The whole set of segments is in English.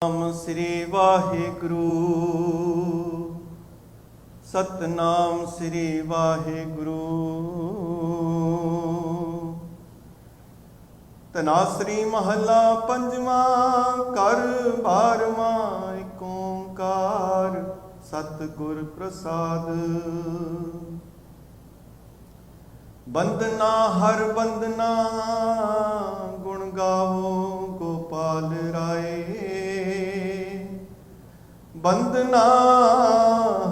ਨਾਮ ਸ੍ਰੀ ਵਾਹਿਗੁਰੂ। ਸਤਨਾਮ ਸ੍ਰੀ ਵਾਹਿਗੁਰੂ। ਤਨਾਸਰੀ ਮਹੱਲਾ ਪੰਜਵਾਂ। ਘਰ ਬਾਰਵਾਂ। ਏਕ ਓੰਕਾਰ ਸਤਿਗੁਰ ਪ੍ਰਸਾਦ। ਬੰਦਨਾ ਹਰ ਬੰਦਨਾ ਗੁਣ ਗਾਵੋ ਗੋਪਾਲ ਰਾਏ। ਬੰਦਨਾ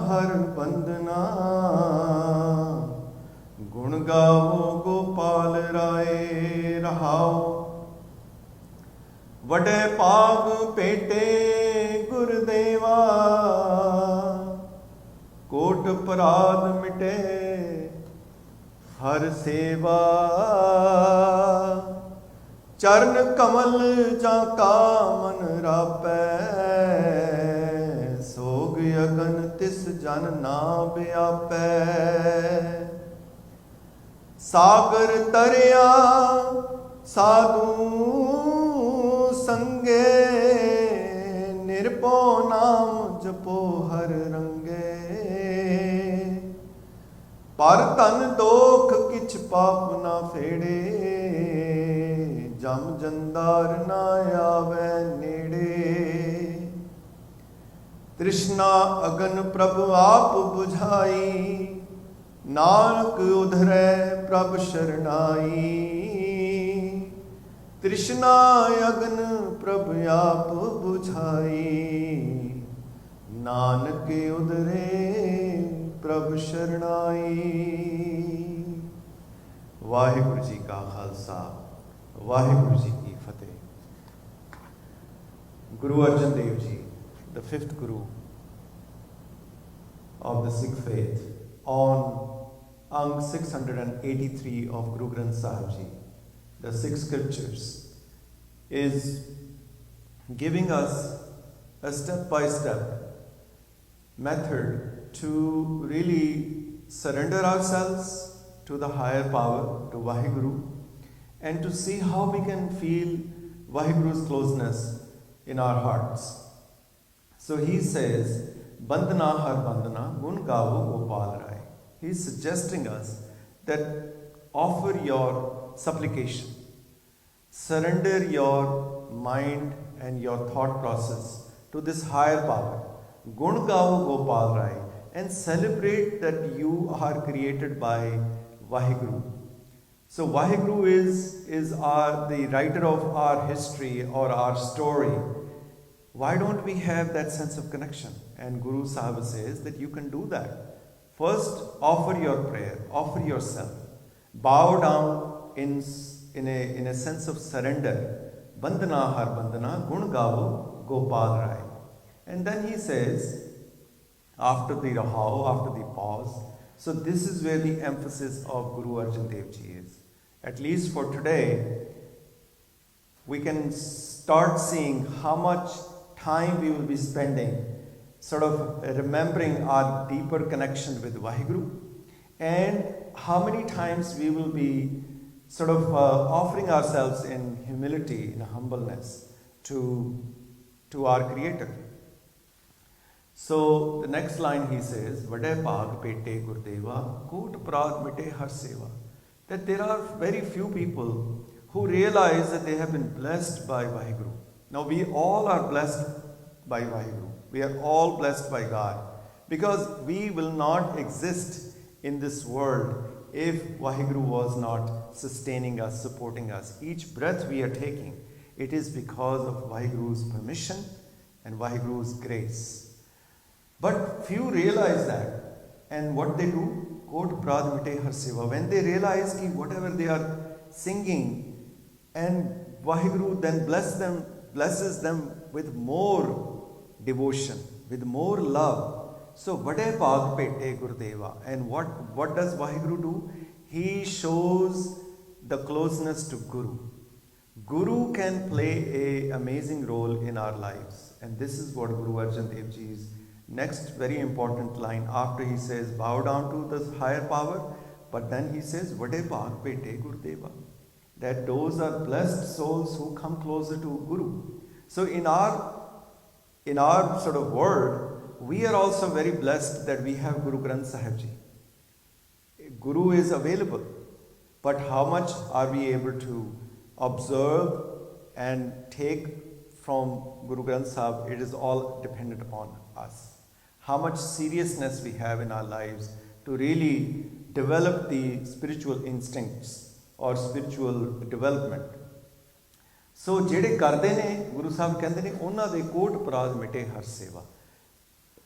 ਹਰ ਬੰਦਨਾ ਗੁਣ ਗਾਵੋ ਗੋਪਾਲ ਰਾਏ। ਰਹਾਓ ਵਡੇ ਭਾਗ ਭੇਟੇ ਗੁਰਦੇਵਾ। ਕੋਟ ਅਪਰਾਧ ਮਿਟੇ ਹਰ ਸੇਵਾ। ਚਰਨ ਕਮਲ ਜਾਂ ਕਾ ਮਨ ਰਾਪੈ। ਸੋਗ ਅਗਨ ਤਿਸ ਜਨ ਨਾ ਬਿਆਪੈ। ਸਾਗਰ ਤਰਿਆ ਸਾਧੂ ਸੰਗੇ। ਨਿਰਭਉ ਨਾਮ ਜਪੋ ਹਰ ਰੰਗੇ। ਪਰ ਧਨ ਦੋਖ ਕਿਛ ਪਾਪ ਨਾ ਫੇੜੇ। ਜਮ ਜੰਦਾਰ ਨਾ ਆਵੈ ਨੇੜੇ। ਤ੍ਰਿਸ਼ਨਾ ਅਗਨ ਪ੍ਰਭ ਆਪ ਬੁਝਾਈ। ਨਾਨਕ ਉਧਰੈ ਪ੍ਰਭ ਸ਼ਰਨਾਈ। ਤ੍ਰਿਸ਼ਨਾ ਅਗਨ ਪ੍ਰਭ ਆਪ ਬੁਝਾਈ। ਨਾਨਕ ਉਧਰੇ ਪ੍ਰਭ ਸ਼ਰਨਾਈ। ਵਾਹਿਗੁਰੂ ਜੀ ਕਾ ਖਾਲਸਾ ਵਾਹਿਗੁਰੂ ਜੀ ਕੀ ਫਤਿਹ। Guru Arjan Dev ji, the fifth Guru of the Sikh faith, on Ang 683 of Guru Granth Sahib Ji, the six scriptures, is giving us a step-by-step method to really surrender ourselves to the higher power, to Vaheguru, and to see how we can feel Vaheguru's closeness in our hearts. So he says, Bandana har bandana gun gavo gopal rai. He is suggesting us that offer your supplication, surrender your mind and your thought process to this higher power, gun gavo gopal rai, and celebrate that you are created by Vaheguru. So Vaheguru is the writer of our history or our story. Why don't we have that sense of connection? And Guru Sahib says that you can do that. First, offer your prayer, offer yourself. Bow down in a sense of surrender. Bandana har bandana gun gavo gopal rai. And then he says, after the rahao, after the pause, so this is where the emphasis of Guru Arjan Dev Ji is. At least for today, we can start seeing how much time we will be spending sort of remembering our deeper connection with Vaheguru, and how many times we will be sort of offering ourselves in humility, in humbleness to our Creator. So the next line he says, Vade Bhag Pete Gurdeva, Koot Prad Mite Har Seva. That there are very few people who realize that they have been blessed by Vaheguru. Now we all are blessed by Vaheguru. We are all blessed by God, because we will not exist in this world if Vaheguru was not sustaining us, supporting us. Each breath we are taking, it is because of Vaheguru's permission and Vaheguru's grace. But few realize that, and what they do, Kot Prad Mite Har Seva, when they realize that whatever they are singing, and Vaheguru then blesses them with more devotion, with more love. So Vade Bhag Pete Gurdeva. And what does Vaheguru do? He shows the closeness to Guru. Guru can play an amazing role in our lives. And this is what Guru Arjan Dev Ji's next very important line, after he says bow down to the higher power, but then he says Vade Bhag Pete Gurdeva. That those are blessed souls who come closer to Guru. So in our in our sort of world, we are also very blessed that we have Guru Granth Sahib Ji. Guru is available, but how much are we able to observe and take from Guru Granth Sahib? It is all dependent upon us. How much seriousness we have in our lives to really develop the spiritual instincts or spiritual development. So ਜਿਹੜੇ ਕਰਦੇ ਨੇ ਗੁਰੂ ਸਾਹਿਬ ਕਹਿੰਦੇ ਨੇ ਉਹਨਾਂ ਦੇ ਕੋਟ ਅਪਰਾਧ ਮਿਟੇ ਹਰ ਸੇਵਾ.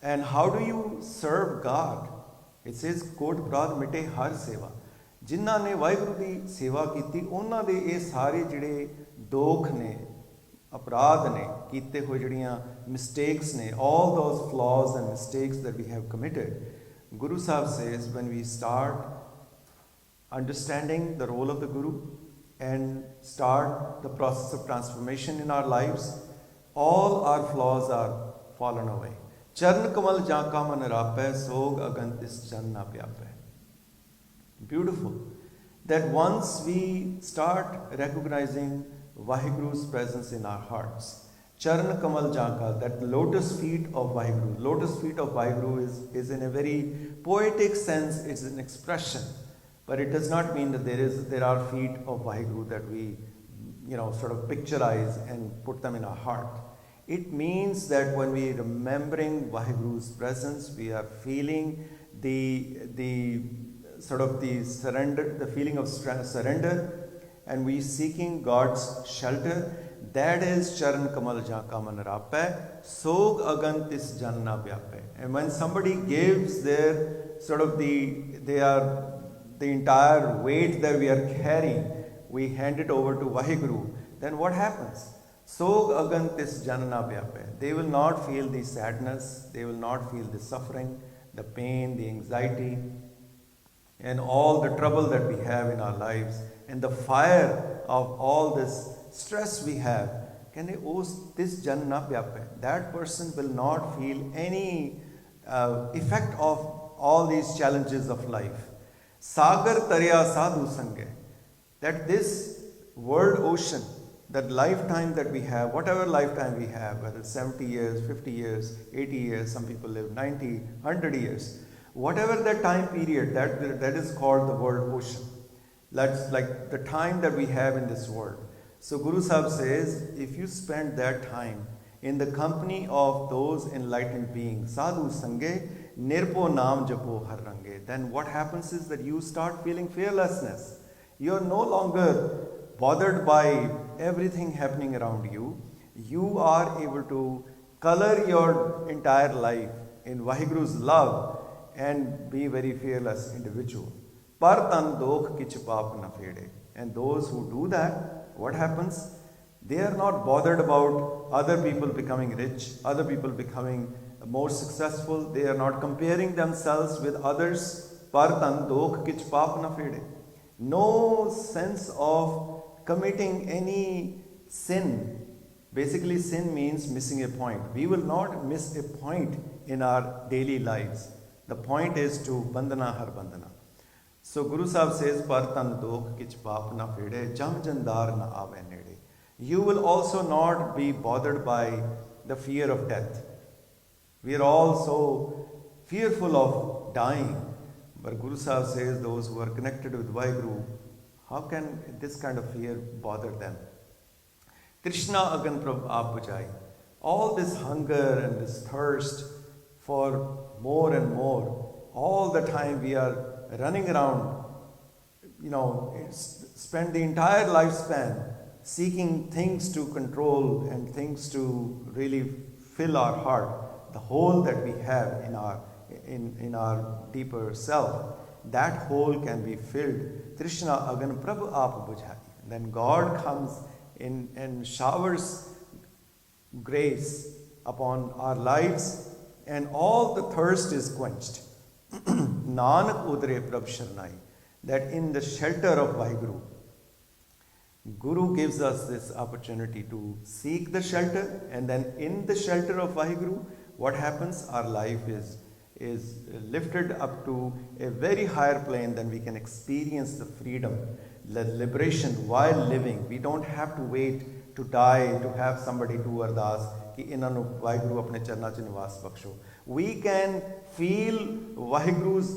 And how do you serve God? It says ਕੋਟ ਅਪਰਾਧ ਮਿਟੇ ਹਰ ਸੇਵਾ. ਜਿਨ੍ਹਾਂ ਨੇ ਵਾਹਿਗੁਰੂ ਦੀ ਸੇਵਾ ਕੀਤੀ ਉਹਨਾਂ ਦੇ ਇਹ ਸਾਰੇ ਜਿਹੜੇ ਦੋਖ ਨੇ, ਅਪਰਾਧ ਨੇ, ਕੀਤੇ ਹੋਏ ਜਿਹੜੀਆਂ mistakes ਨੇ, all those flaws and mistakes that we have committed, Guru Sahib says when we start understanding the role of the Guru and start the process of transformation in our lives, all our flaws are fallen away. Charan kamal jaaka man rapੈ sog agantis jan na pyapੈ. Beautiful. That once we start recognizing Vaheguru's presence in our hearts, Charan kamal jaaka, that lotus feet of Vaheguru. Lotus feet of Vaheguru is in a very poetic sense, it's an expression. But it does not mean that there are feet of Vaheguru that we, sort of picturize and put them in our heart. It means that when we are remembering Vaheguru's presence, we are feeling the sort of the surrender, the feeling of surrender, and we seeking God's shelter. That is Charan Kamal Jaaka Man Rapੈ, Sog Agantis Janna Vyapੈ. And when somebody gives their sort of the entire weight that we are carrying, we hand it over to Vaheguru, then what happens? Sog Agantis Janna Vyapੈ. They will not feel the sadness, they will not feel the suffering, the pain, the anxiety, and all the trouble that we have in our lives, and the fire of all this stress we have. Can this Janna Vyapੈ? That person will not feel any effect of all these challenges of life. Sagar Tarya Sadhu Sange. That this world ocean, that lifetime that we have, whatever lifetime we have, whether it's 70 years, 50 years, 80 years, some people live 90, 100 years, whatever that time period, that is called the world ocean. That's like the time that we have in this world. So Guru Sahib says, if you spend that time in the company of those enlightened beings, Sadhu Sange, Nirpo Naam Japo Har Range, then what happens is that you start feeling fearlessness. You're no longer bothered by everything happening around you. You are able to color your entire life in Vaheguru's love and be a very fearless individual. Par tan dokh kich paap na fede. And those who do that, what happens? They are not bothered about other people becoming rich, other people becoming more successful. They are not comparing themselves with others. Par tan dokh kich paap na fede. No sense of committing any sin. Basically, sin means missing a point. We will not miss a point in our daily lives. The point is to bandana har bandana. So Guru Sahib says, Par tan dokh kich paap na fede, jam jandar na aave nede. You will also not be bothered by the fear of death. We are all so fearful of dying. But Guru Sahib says those who are connected with Vaheguru, how can this kind of fear bother them? Krishna agan prabh aap bujai. All this hunger and this thirst for more and more, all the time we are running around, spend the entire lifespan seeking things to control and things to really fill our heart, the hole that we have in our deeper self. That hole can be filled. Krishna agan prabh aap bujhai. Then God comes in and showers grace upon our lives, and all the thirst is quenched. Nanak udre prabh sharnai. That in the shelter of Vaheguru, Guru gives us this opportunity to seek the shelter, and then in the shelter of Vaheguru, what happens? Our life is lifted up to a very higher plane than we can experience the freedom, the liberation while living. We don't have to wait to die to have somebody do ardas ਕਿ ਇਹਨਾਂ ਨੂੰ ਵਾਹਿਗੁਰੂ ਆਪਣੇ ਚਰਨਾਂ 'ਚ ਨਿਵਾਸ ਬਖਸ਼ੋ। ਵੀ can feel ਵਾਹਿਗੁਰੂਜ਼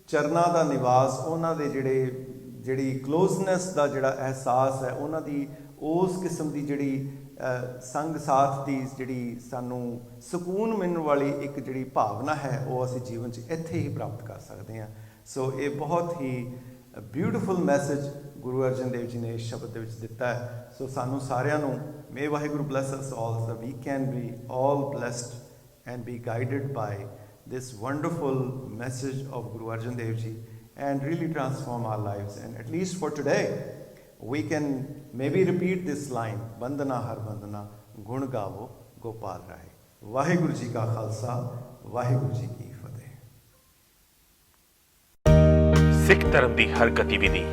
ਚਰਨਾਂ ਦਾ ਨਿਵਾਸ, ਉਹਨਾਂ ਦੇ ਜਿਹੜੀ ਕਲੋਜ਼ਨੈਸ ਦਾ ਜਿਹੜਾ ਅਹਿਸਾਸ ਹੈ, ਉਹਨਾਂ ਦੀ ਉਸ ਕਿਸਮ ਦੀ ਜਿਹੜੀ ਸੰਗ ਸਾਥ ਦੀ ਜਿਹੜੀ ਸਾਨੂੰ ਸਕੂਨ ਮਿਲਣ ਵਾਲੀ ਇੱਕ ਜਿਹੜੀ ਭਾਵਨਾ ਹੈ, ਉਹ ਅਸੀਂ ਜੀਵਨ 'ਚ ਇੱਥੇ ਹੀ ਪ੍ਰਾਪਤ ਕਰ ਸਕਦੇ ਹਾਂ। ਸੋ ਇਹ ਬਹੁਤ ਹੀ ਬਿਊਟੀਫੁਲ ਮੈਸੇਜ ਗੁਰੂ ਅਰਜਨ ਦੇਵ ਜੀ ਨੇ ਇਸ ਸ਼ਬਦ ਦੇ ਵਿੱਚ ਦਿੱਤਾ ਹੈ। ਸੋ ਸਾਨੂੰ ਸਾਰਿਆਂ ਨੂੰ may Waheguru bless us all so that we can be all blessed and be guided by this wonderful message of Guru Arjan Dev Ji and really transform our lives. And at least for today, we can maybe repeat this line, Bandana har bandana, gun gavo Gopal Rai. Vaheguru Ji ka Khalsa, Vaheguru Ji ki Fateh. ਸਿੱਖ ਧਰਮ ਦੀ ਹਰ ਗਤੀਵਿਧੀ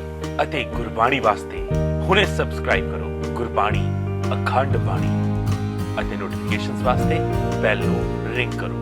ਅਤੇ ਗੁਰਬਾਣੀ ਵਾਸਤੇ ਹੁਣੇ subscribe ਕਰੋ ਗੁਰਬਾਣੀ ਅਖੰਡ ਬਾਣੀ ਅਤੇ notifications ਵਾਸਤੇ ਬੈਲ ਨੂੰ ਰਿੰਗ ਕਰੋ।